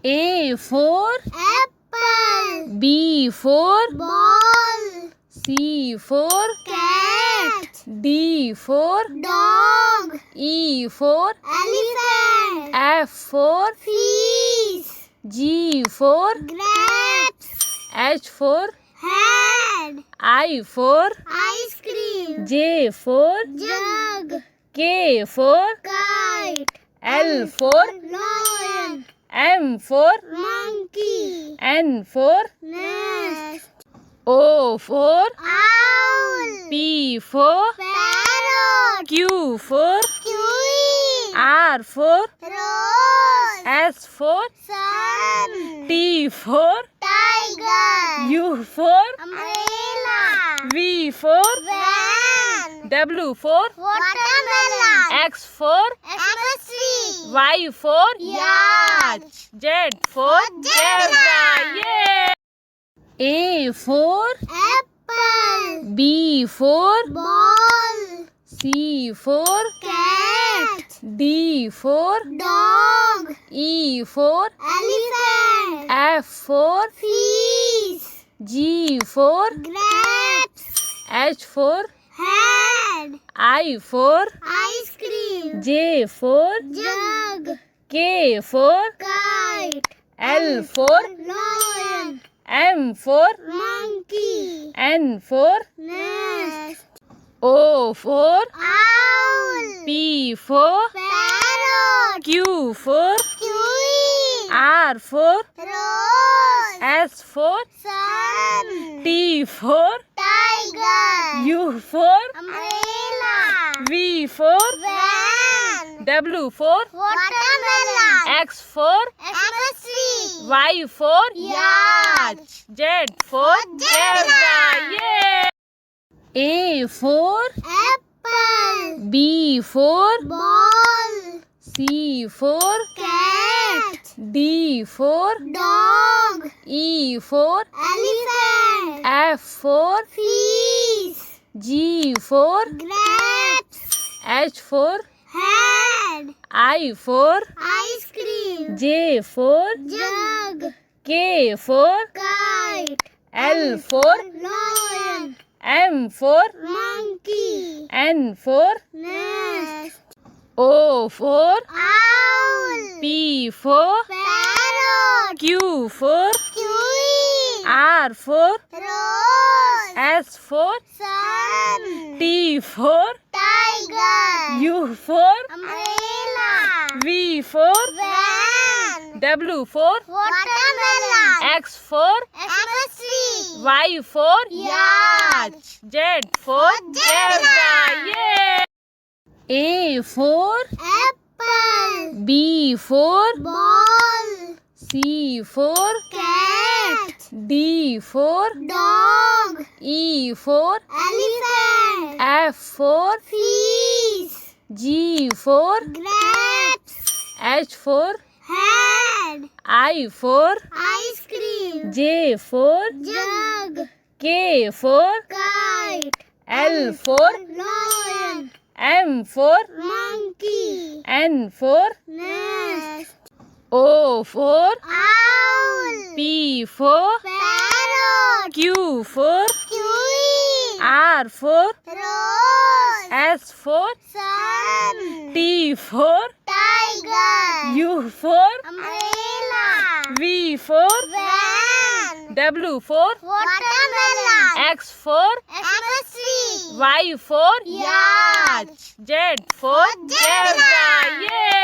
A for apple. B for Ball. C for Cat. D for Dog. E for Elephant. F for Fish. G for Grapes. H for Head. I for Ice cream. J for Jug. K for Kite. L for Lion. M for Monkey. N for Nest. O for Owl. P for Parrot. Q for Kiwi. R for Rose. S for Sun. T for Tiger. U for Umbrella. V for Van. W for Watermelon. X for Embassy. Y for Yacht. Z for Zebra. Yeah. A for Apple. B for Ball. C for Cat. D for Dog. E for Elephant. F for Fish. G for Grapes. H for Head. I for Ice cream. J for Jug. K for Kite. L for Lion. M for Monkey. N for Nest. O for Owl. P for Parrot. Q for Kiwi. R for Rose. S for Sun. T for Tiger. U for Umbrella. V for Van. W for Watermelon. X for Embassy. Y for Yacht. Z for Zebra. Yeah. A for Apple. B for Ball. C for Cat. D for Dog. E for Elephant. F for Fish. G for Grapes. H for Head. I for Ice cream. J for Jug. K for Kite. L for Lion. M for Monkey. N for Nest. O for Owl. P for Parrot. Q for Kiwi. R for Rose. S for Sun. T for Tiger. U for Umbrella. V for Van. W for Watermelon. X for Embassy. Y for Yacht. Z for Zebra. Yeah. A for Apple. B for Ball. C for Cat. D for Dog. E for Elephant. F for Fish. G for Grapes. H for Head. I for Ice cream. J for Jug. K for Kite. L for Lion. M for Monkey. N for Nest. O for Owl. P for Parrot. Q for Kiwi. R for Rose. S for Sun. T for Tiger. U for Umbrella. V for Van. W for Watermelon. X for Embassy. Y for Yacht. Z for Zebra. Yeah.